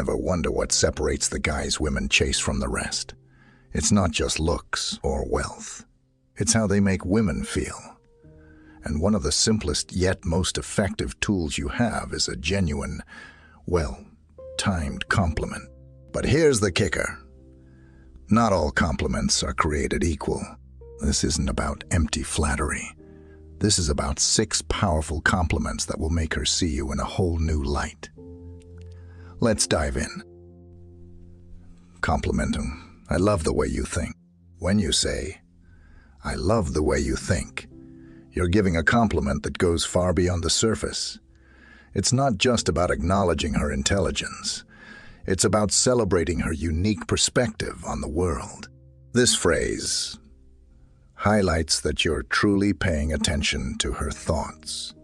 Ever wonder what separates the guys women chase from the rest? It's not just looks or wealth. It's how they make women feel. And one of the simplest yet most effective tools you have is a genuine, well-timed compliment. But here's the kicker. Not all compliments are created equal. This isn't about empty flattery. This is about 6 powerful compliments that will make her see you in a whole new light. Let's dive in. Compliment him. I love the way you think. When you say, I love the way you think, you're giving a compliment that goes far beyond the surface. It's not just about acknowledging her intelligence. It's about celebrating her unique perspective on the world. This phrase highlights that you're truly paying attention to her thoughts,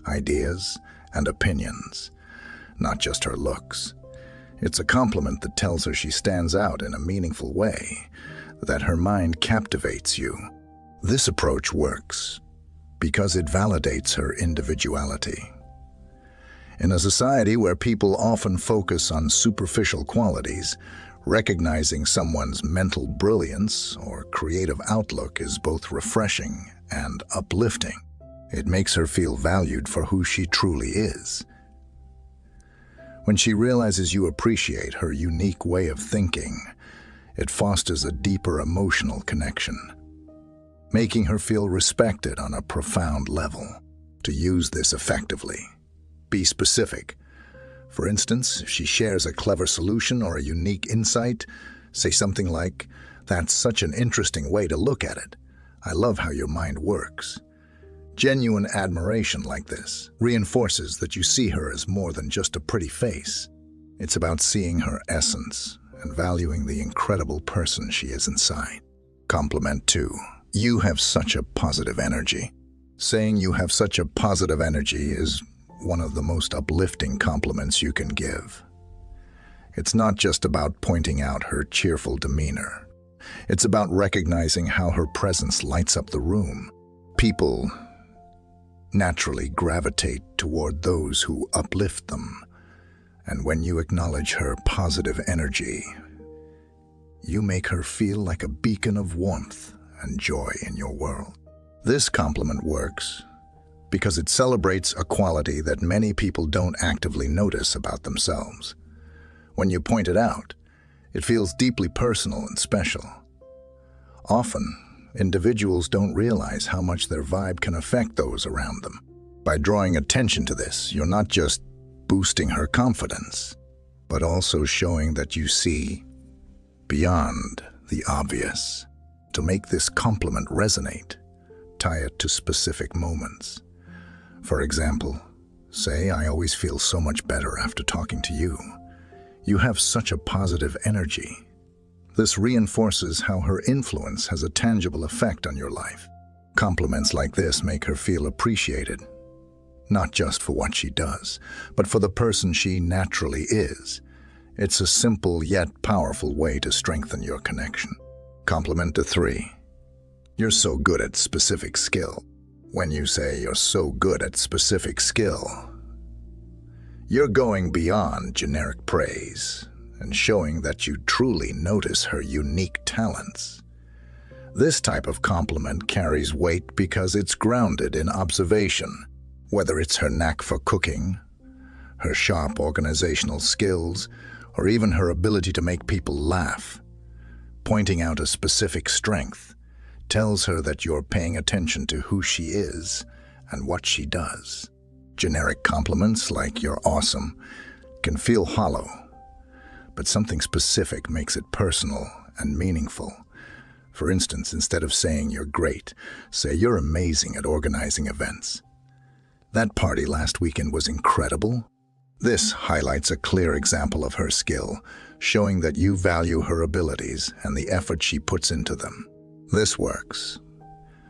ideas, and opinions, not just her looks. It's a compliment that tells her she stands out in a meaningful way, that her mind captivates you. This approach works because it validates her individuality. In a society where people often focus on superficial qualities, recognizing someone's mental brilliance or creative outlook is both refreshing and uplifting. It makes her feel valued for who she truly is. When she realizes you appreciate her unique way of thinking, it fosters a deeper emotional connection, making her feel respected on a profound level. To use this effectively, be specific. For instance, if she shares a clever solution or a unique insight, say something like, "That's such an interesting way to look at it. I love how your mind works." Genuine admiration like this reinforces that you see her as more than just a pretty face. It's about seeing her essence and valuing the incredible person she is inside. Compliment 2. You have such a positive energy. Saying you have such a positive energy is one of the most uplifting compliments you can give. It's not just about pointing out her cheerful demeanor. It's about recognizing how her presence lights up the room. People naturally gravitate toward those who uplift them. And when you acknowledge her positive energy, you make her feel like a beacon of warmth and joy in your world. This compliment works because it celebrates a quality that many people don't actively notice about themselves. When you point it out, it feels deeply personal and special. Often, individuals don't realize how much their vibe can affect those around them. By drawing attention to this, you're not just boosting her confidence, but also showing that you see beyond the obvious. To make this compliment resonate, tie it to specific moments. For example, say, "I always feel so much better after talking to you. You have such a positive energy." This reinforces how her influence has a tangible effect on your life. Compliments like this make her feel appreciated, not just for what she does, but for the person she naturally is. It's a simple yet powerful way to strengthen your connection. Compliment 3. You're so good at specific skill. When you say you're so good at specific skill, you're going beyond generic praise and showing that you truly notice her unique talents. This type of compliment carries weight because it's grounded in observation, whether it's her knack for cooking, her sharp organizational skills, or even her ability to make people laugh. Pointing out a specific strength tells her that you're paying attention to who she is and what she does. Generic compliments like "you're awesome" can feel hollow, but something specific makes it personal and meaningful. For instance, instead of saying "you're great," say "you're amazing at organizing events. That party last weekend was incredible." This highlights a clear example of her skill, showing that you value her abilities and the effort she puts into them. This works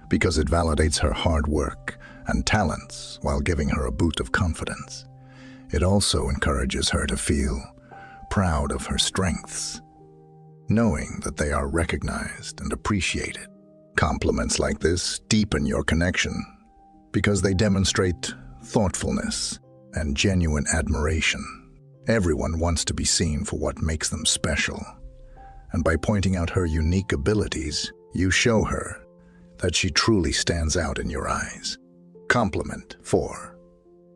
because it validates her hard work and talents while giving her a boot of confidence. It also encourages her to feel proud of her strengths, knowing that they are recognized and appreciated. Compliments like this deepen your connection because they demonstrate thoughtfulness and genuine admiration. Everyone wants to be seen for what makes them special. And by pointing out her unique abilities, you show her that she truly stands out in your eyes. Compliment 4.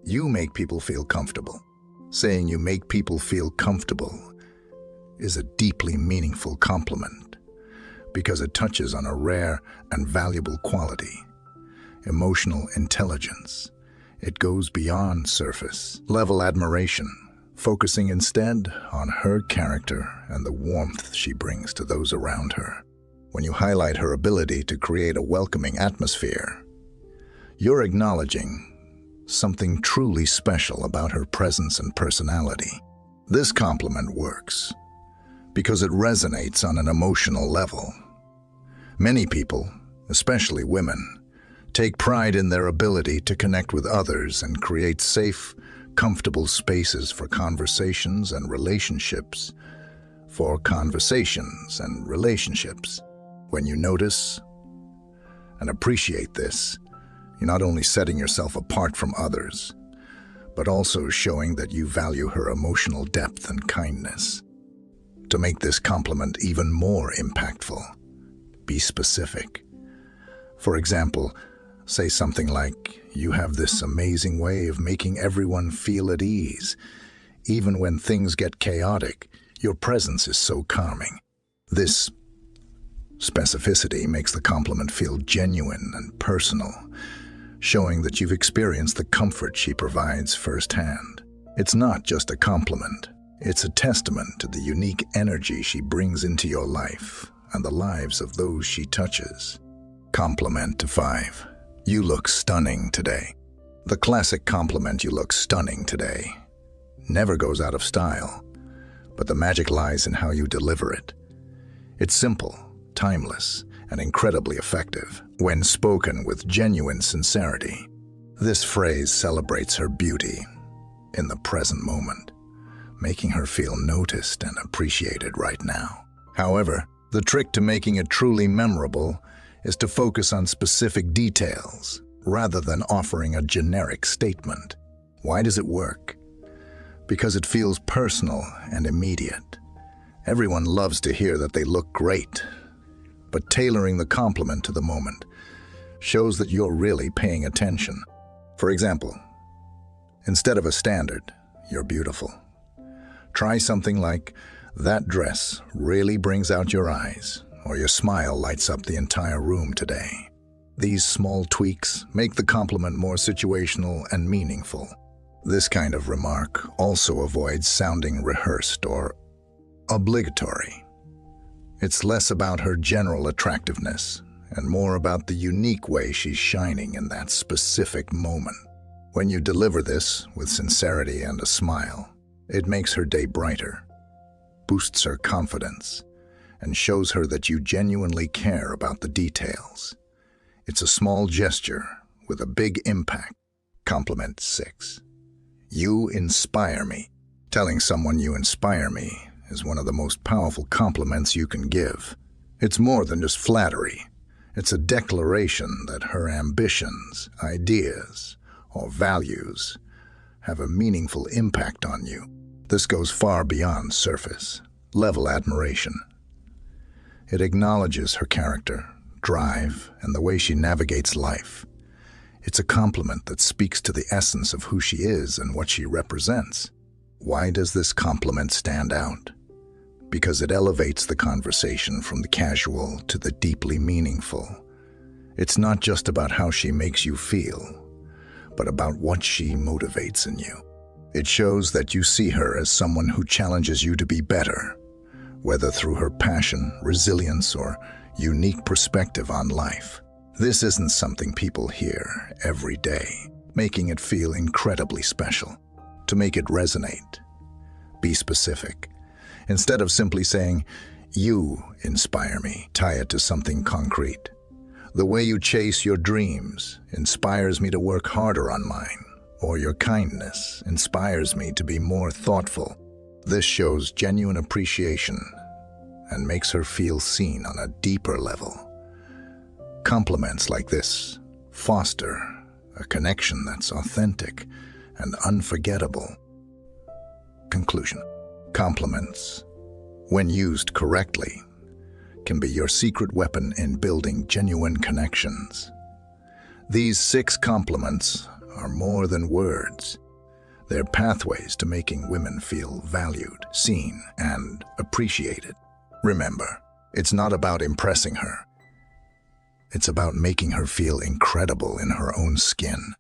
You make people feel comfortable. Saying you make people feel comfortable is a deeply meaningful compliment because it touches on a rare and valuable quality, emotional intelligence. It goes beyond surface-level admiration, focusing instead on her character and the warmth she brings to those around her. When you highlight her ability to create a welcoming atmosphere, you're acknowledging something truly special about her presence and personality. This compliment works because it resonates on an emotional level. Many people, especially women, take pride in their ability to connect with others and create safe, comfortable spaces for conversations and relationships. When you notice and appreciate this, you're not only setting yourself apart from others, but also showing that you value her emotional depth and kindness. To make this compliment even more impactful, be specific. For example, say something like, "You have this amazing way of making everyone feel at ease. Even when things get chaotic, your presence is so calming." This specificity makes the compliment feel genuine and personal, showing that you've experienced the comfort she provides firsthand. It's not just a compliment, it's a testament to the unique energy she brings into your life and the lives of those she touches. Compliment 5. You look stunning today. The classic compliment, "You look stunning today," never goes out of style, but the magic lies in how you deliver it. It's simple, timeless, and incredibly effective when spoken with genuine sincerity. This phrase celebrates her beauty in the present moment, making her feel noticed and appreciated right now. However, the trick to making it truly memorable is to focus on specific details rather than offering a generic statement. Why does it work? Because it feels personal and immediate. Everyone loves to hear that they look great, but tailoring the compliment to the moment shows that you're really paying attention. For example, instead of a standard, "You're beautiful," try something like, "That dress really brings out your eyes," or "Your smile lights up the entire room today." These small tweaks make the compliment more situational and meaningful. This kind of remark also avoids sounding rehearsed or obligatory. It's less about her general attractiveness and more about the unique way she's shining in that specific moment. When you deliver this with sincerity and a smile, it makes her day brighter, boosts her confidence, and shows her that you genuinely care about the details. It's a small gesture with a big impact. Compliment 6. You inspire me. Telling someone you inspire me is one of the most powerful compliments you can give. It's more than just flattery. It's a declaration that her ambitions, ideas, or values have a meaningful impact on you. This goes far beyond surface-level admiration. It acknowledges her character, drive, and the way she navigates life. It's a compliment that speaks to the essence of who she is and what she represents. Why does this compliment stand out? Because it elevates the conversation from the casual to the deeply meaningful. It's not just about how she makes you feel, but about what she motivates in you. It shows that you see her as someone who challenges you to be better, whether through her passion, resilience, or unique perspective on life. This isn't something people hear every day, making it feel incredibly special. To make it resonate, be specific. Instead of simply saying, "You inspire me," tie it to something concrete. The way you chase your dreams inspires me to work harder on mine, or your kindness inspires me to be more thoughtful. This shows genuine appreciation and makes her feel seen on a deeper level. Compliments like this foster a connection that's authentic and unforgettable. conclusion. Compliments, when used correctly, can be your secret weapon in building genuine connections. These 6 compliments are more than words. They're pathways to making women feel valued, seen, and appreciated. Remember, it's not about impressing her. It's about making her feel incredible in her own skin.